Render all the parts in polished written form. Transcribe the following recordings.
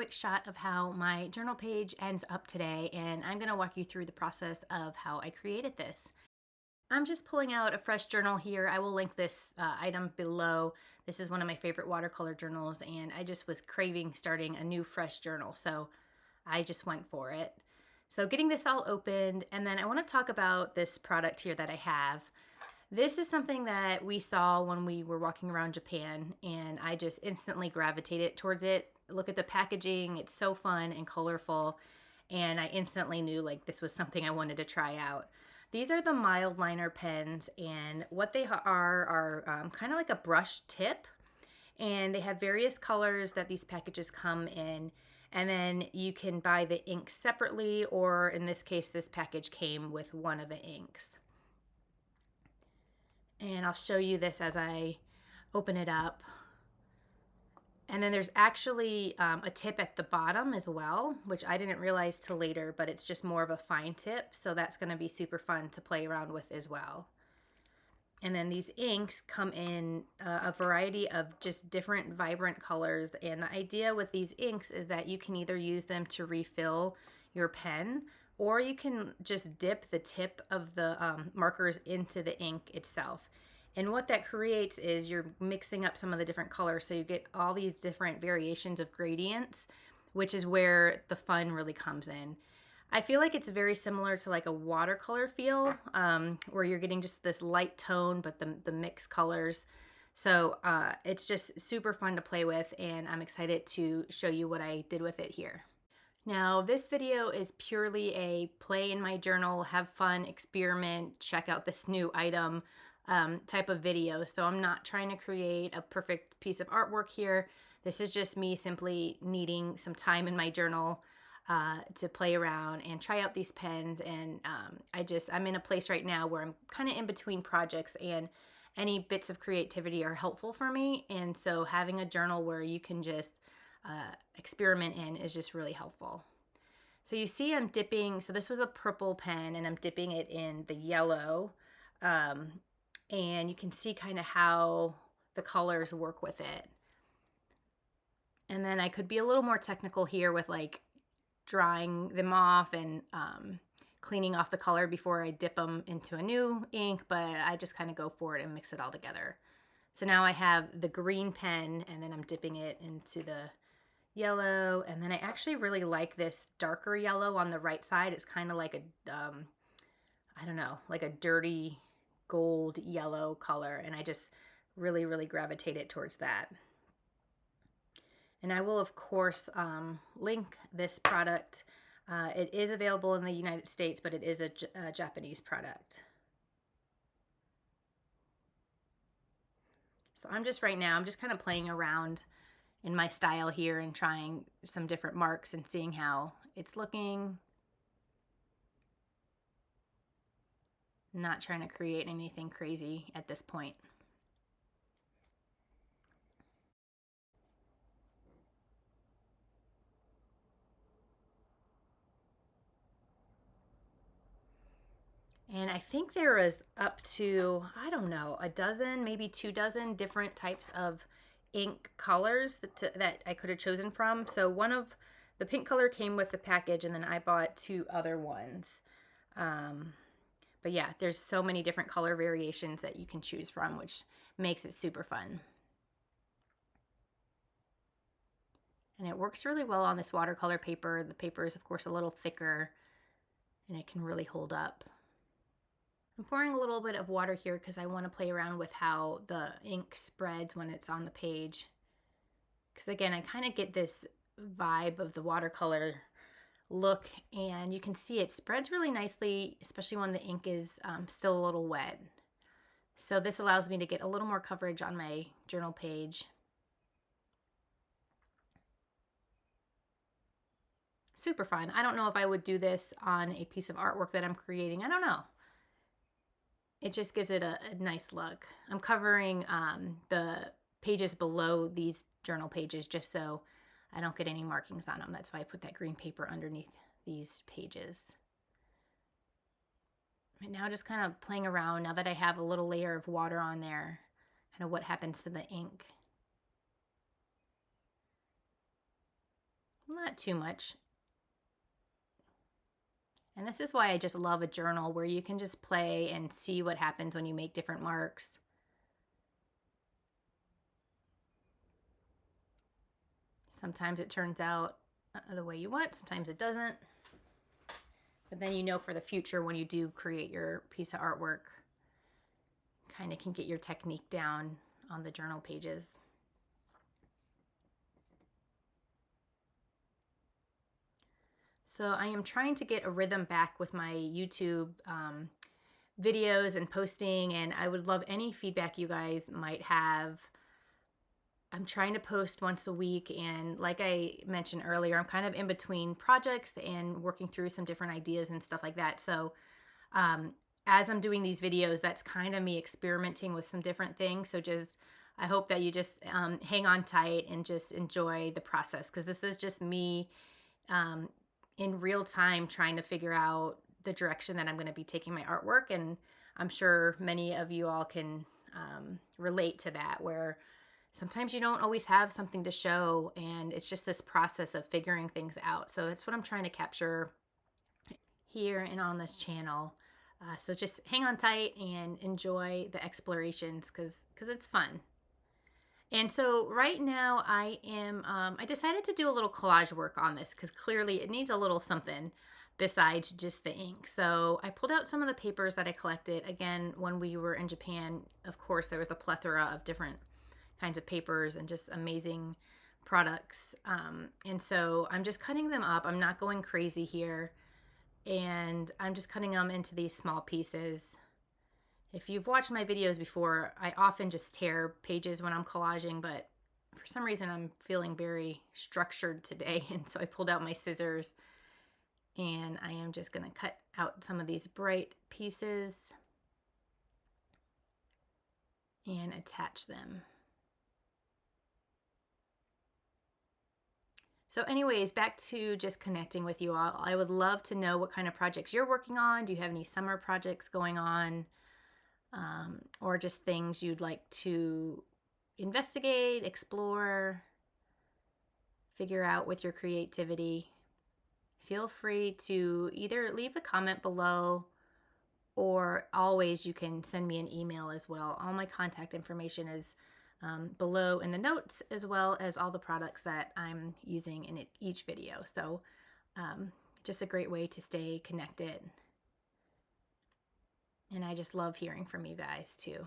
quick shot of how my journal page ends up today, and I'm going to walk you through the process of how I created this. I'm just pulling out a fresh journal here. I will link this item below. This is one of my favorite watercolor journals, and I just was craving starting a new fresh journal, so I just went for it. So getting this all opened, and then I want to talk about this product here that I have. This is something that we saw when we were walking around Japan, and I just instantly gravitated towards it. Look at the packaging, it's so fun and colorful, and I instantly knew like this was something I wanted to try out. These are the Mildliner pens, and what they are kind of like a brush tip, and they have various colors that these packages come in, and then you can buy the inks separately, or in this case, this package came with one of the inks. And I'll show you this as I open it up. And then there's actually a tip at the bottom as well, which I didn't realize till later, but it's just more of a fine tip. So that's going to be super fun to play around with as well. And then these inks come in a variety of just different vibrant colors. And the idea with these inks is that you can either use them to refill your pen, or you can just dip the tip of the markers into the ink itself. And what that creates is you're mixing up some of the different colors, so you get all these different variations of gradients, which is where the fun really comes in. I feel like it's very similar to like a watercolor feel, where you're getting just this light tone, but the mixed colors. So it's just super fun to play with, and I'm excited to show you what I did with it here. Now, this video is purely a play in my journal, have fun, experiment, check out this new item type of video. So I'm not trying to create a perfect piece of artwork here. This is just me simply needing some time in my journal to play around and try out these pens. And I'm in a place right now where I'm kind of in between projects, and any bits of creativity are helpful for me. And so having a journal where you can just experiment in is just really helpful. So you see I'm dipping, so this was a purple pen, and I'm dipping it in the yellow, and you can see kind of how the colors work with it. And then I could be a little more technical here with like drying them off and cleaning off the color before I dip them into a new ink, but I just kind of go for it and mix it all together. So now I have the green pen, and then I'm dipping it into the yellow, and then I actually really like this darker yellow on the right side. It's kind of like a I don't know, like a dirty gold yellow color, and I just really gravitated towards that. And I will of course link this product. It is available in the United States, but it is a Japanese product. So I'm just kind of playing around in my style here and trying some different marks and seeing how it's looking. Not trying to create anything crazy at this point. And I think there is up to, I don't know, a dozen, maybe 2 dozen different types of ink colors that I could have chosen from. So one of the pink color came with the package, and then I bought 2 other ones. But yeah, there's so many different color variations that you can choose from, which makes it super fun. And it works really well on this watercolor paper. The paper is of course a little thicker, and it can really hold up. I'm pouring a little bit of water here because I want to play around with how the ink spreads when it's on the page. Because again, I kind of get this vibe of the watercolor look, and you can see it spreads really nicely, especially when the ink is still a little wet. So this allows me to get a little more coverage on my journal page. Super fun. I don't know if I would do this on a piece of artwork that I'm creating. I don't know. It just gives it a nice look. I'm covering the pages below these journal pages just so I don't get any markings on them. That's why I put that green paper underneath these pages. And now just kind of playing around, now that I have a little layer of water on there, kind of what happens to the ink. not too much. And this is why I just love a journal where you can just play and see what happens when you make different marks. Sometimes it turns out the way you want, sometimes it doesn't. But then you know for the future when you do create your piece of artwork, kind of can get your technique down on the journal pages. So I am trying to get a rhythm back with my YouTube videos and posting, and I would love any feedback you guys might have. I'm trying to post once a week, and like I mentioned earlier, I'm kind of in between projects and working through some different ideas and stuff like that. So as I'm doing these videos, that's kind of me experimenting with some different things. So just, I hope that you just hang on tight and just enjoy the process, because this is just me in real time trying to figure out the direction that I'm going to be taking my artwork. And I'm sure many of you all can relate to that, where sometimes you don't always have something to show, and it's just this process of figuring things out. So that's what I'm trying to capture here and on this channel. So just hang on tight and enjoy the explorations, because it's fun. And so right now I decided to do a little collage work on this, because clearly it needs a little something besides just the ink. So I pulled out some of the papers that I collected. Again, when we were in Japan, of course, there was a plethora of different kinds of papers and just amazing products. And so I'm just cutting them up. I'm not going crazy here. And I'm just cutting them into these small pieces. If you've watched my videos before, I often just tear pages when I'm collaging, but for some reason I'm feeling very structured today. And so I pulled out my scissors, and I am just going to cut out some of these bright pieces and attach them. So anyways, back to just connecting with you all. I would love to know what kind of projects you're working on. Do you have any summer projects going on? Or just things you'd like to investigate, explore, figure out with your creativity? Feel free to either leave a comment below, or always you can send me an email as well. All my contact information is below in the notes, as well as all the products that I'm using in each video. So just a great way to stay connected. And I just love hearing from you guys too.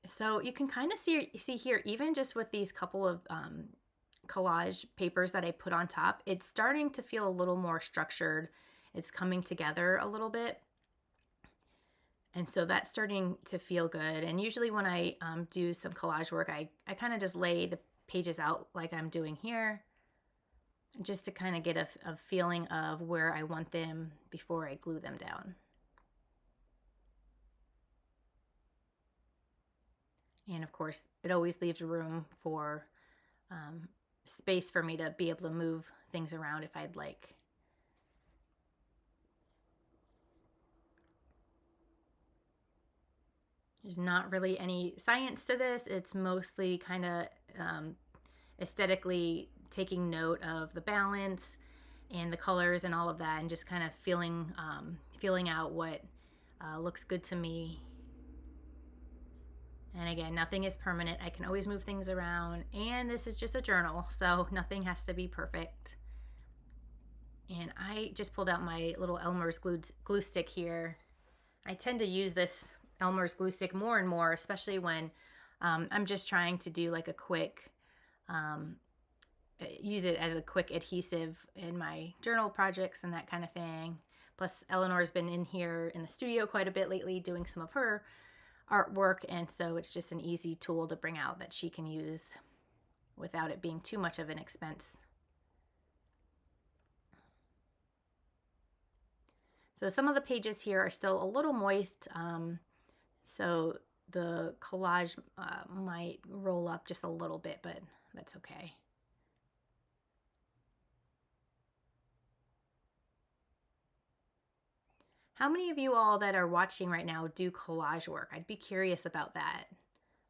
So you can kind of see here, even just with these couple of collage papers that I put on top, it's starting to feel a little more structured. It's coming together a little bit. And so that's starting to feel good. And usually when I do some collage work, I kind of just lay the pages out like I'm doing here, just to kind of get a feeling of where I want them before I glue them down. And of course, it always leaves room for space for me to be able to move things around if I'd like. There's not really any science to this. It's mostly kind of aesthetically taking note of the balance and the colors and all of that, and just kind of feeling out what looks good to me. And again, nothing is permanent. I can always move things around, and this is just a journal, so nothing has to be perfect. And I just pulled out my little Elmer's glue stick here. I tend to use this Elmer's glue stick more and more, especially when I'm just trying to do like a quick, use it as a quick adhesive in my journal projects and that kind of thing. Plus, Eleanor's been in here in the studio quite a bit lately doing some of her artwork, and so it's just an easy tool to bring out that she can use without it being too much of an expense. So some of the pages here are still a little moist, so the collage might roll up just a little bit, but that's okay. How many of you all that are watching right now do collage work? I'd be curious about that,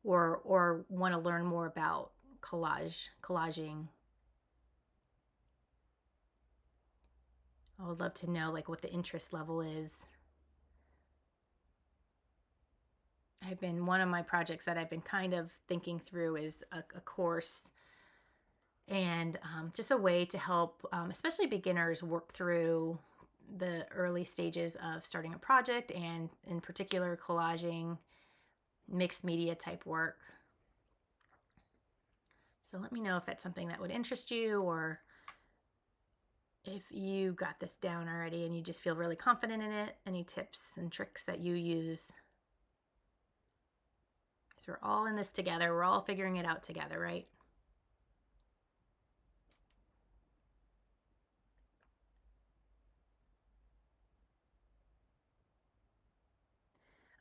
or want to learn more about collaging. I would love to know like what the interest level is. One of my projects that I've been kind of thinking through is a course, and just a way to help especially beginners work through the early stages of starting a project, and in particular collaging, mixed media type work. So let me know if that's something that would interest you, or if you got this down already and you just feel really confident in it, any tips and tricks that you use. Because we're all in this together. We're all figuring it out together, right?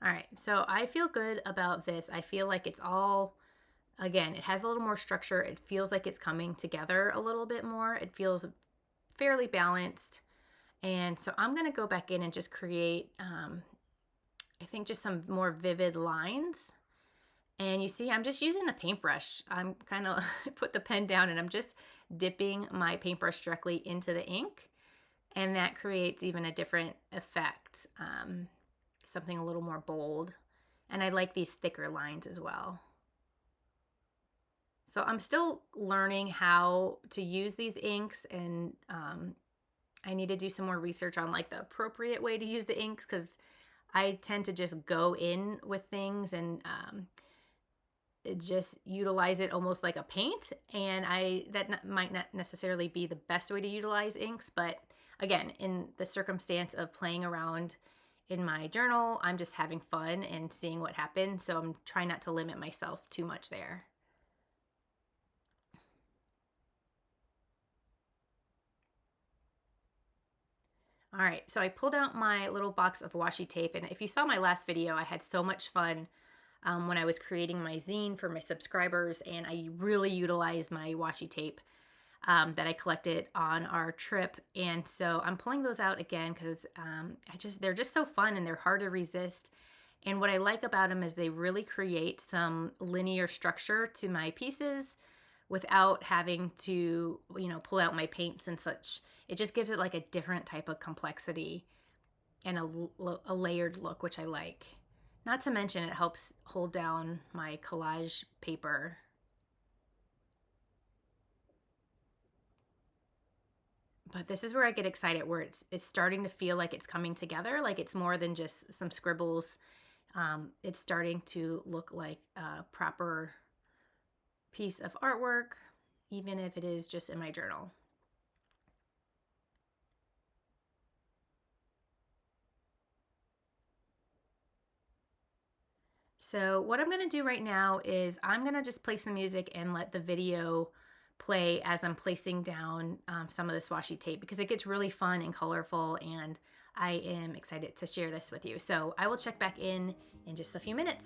All right, so I feel good about this. I feel like it's all, again, it has a little more structure. It feels like it's coming together a little bit more. It feels fairly balanced. And so I'm going to go back in and just create, I think, just some more vivid lines. And you see, I'm just using the paintbrush. I'm kind of put the pen down and I'm just dipping my paintbrush directly into the ink. And that creates even a different effect, something a little more bold. And I like these thicker lines as well. So I'm still learning how to use these inks, and I need to do some more research on like the appropriate way to use the inks, because I tend to just go in with things and just utilize it almost like a paint, and that might not necessarily be the best way to utilize inks. But again, in the circumstance of playing around in my journal, I'm just having fun and seeing what happens, so I'm trying not to limit myself too much there. All right, so I pulled out my little box of washi tape, and if you saw my last video, I had so much fun when I was creating my zine for my subscribers, and I really utilized my washi tape that I collected on our trip. And so I'm pulling those out again because they're just so fun and they're hard to resist. And what I like about them is they really create some linear structure to my pieces without having to, pull out my paints and such. It just gives it like a different type of complexity and a layered look, which I like. Not to mention it helps hold down my collage paper. But this is where I get excited, where it's starting to feel like it's coming together, like it's more than just some scribbles. It's starting to look like a proper piece of artwork, even if it is just in my journal. So what I'm going to do right now is I'm going to just play some music and let the video play as I'm placing down some of this washi tape, because it gets really fun and colorful, and I am excited to share this with you. So I will check back in just a few minutes.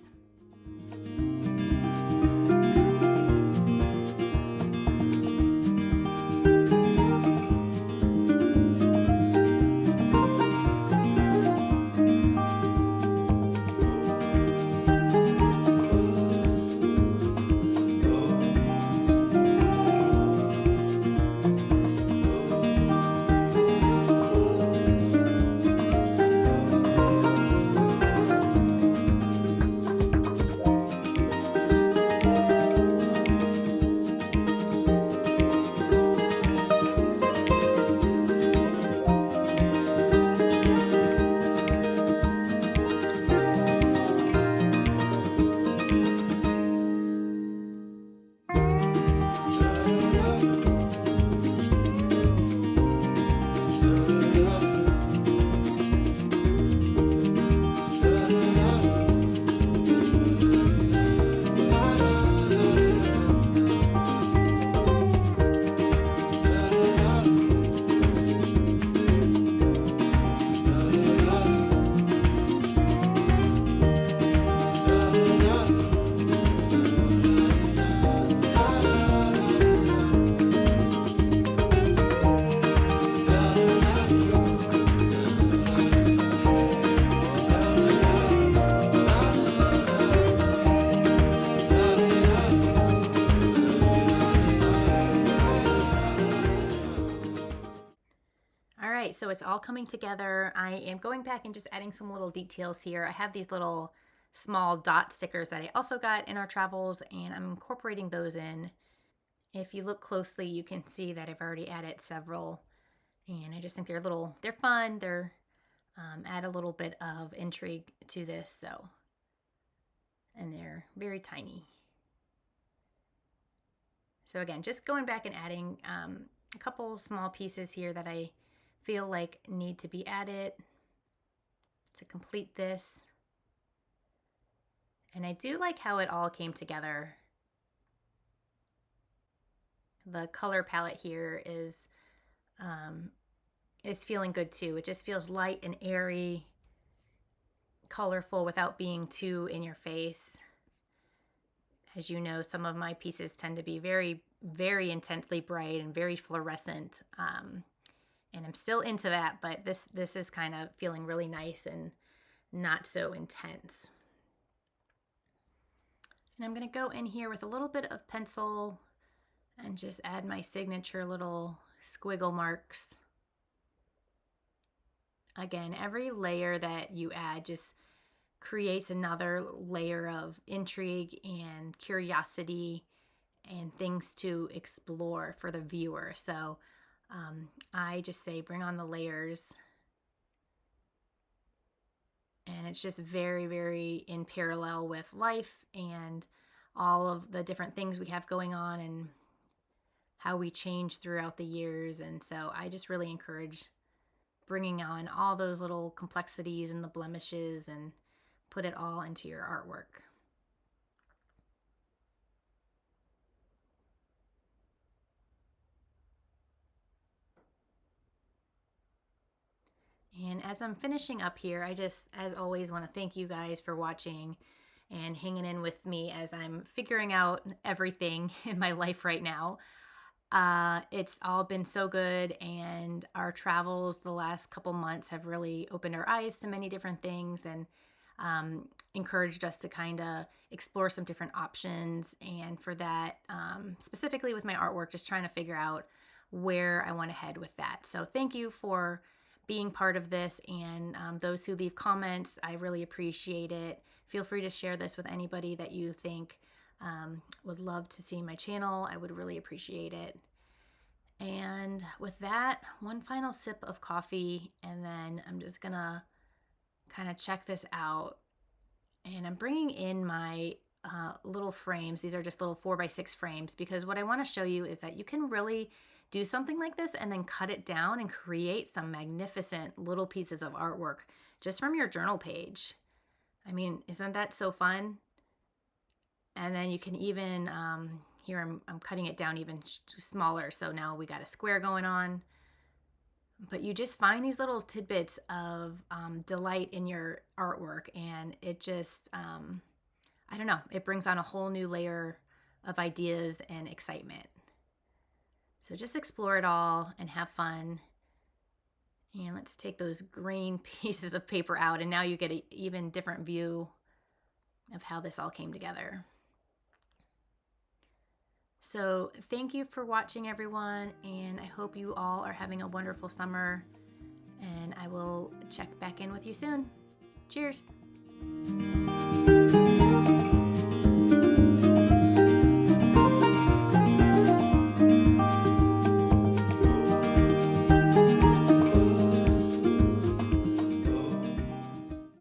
right, so it's all coming together. I am going back and just adding some little details here. I have these little small dot stickers that I also got in our travels, and I'm incorporating those in. If you look closely, you can see that I've already added several, and I just think they're fun. They're add a little bit of intrigue to this, so, and they're very tiny. So again, just going back and adding a couple small pieces here that I feel like need to be added to complete this. And I do like how it all came together. The color palette here is feeling good too. It just feels light and airy, colorful without being too in your face. As you know, some of my pieces tend to be very, very intensely bright and very fluorescent. And I'm still into that, but this is kind of feeling really nice and not so intense. And I'm going to go in here with a little bit of pencil and just add my signature little squiggle marks. Again, every layer that you add just creates another layer of intrigue and curiosity and things to explore for the viewer. So I just say bring on the layers. And it's just very, very in parallel with life and all of the different things we have going on and how we change throughout the years. And so I just really encourage bringing on all those little complexities and the blemishes and put it all into your artwork. And as I'm finishing up here, I just, as always, want to thank you guys for watching and hanging in with me as I'm figuring out everything in my life right now. It's all been so good, and our travels the last couple months have really opened our eyes to many different things and encouraged us to kind of explore some different options. And for that, specifically with my artwork, just trying to figure out where I want to head with that. So thank you for being part of this, and those who leave comments, I really appreciate it. Feel free to share this with anybody that you think would love to see my channel. I would really appreciate it. And with that, one final sip of coffee, and then I'm just gonna kind of check this out. And I'm bringing in my little frames. These are just little 4x6 frames, because what I want to show you is that you can really do something like this and then cut it down and create some magnificent little pieces of artwork just from your journal page. I mean, isn't that so fun? And then you can even, here I'm cutting it down even smaller, so now we got a square going on. But you just find these little tidbits of delight in your artwork, and it just, I don't know, it brings on a whole new layer of ideas and excitement. So just explore it all and have fun. And let's take those green pieces of paper out, and now you get an even different view of how this all came together. So thank you for watching, everyone, and I hope you all are having a wonderful summer, and I will check back in with you soon. Cheers!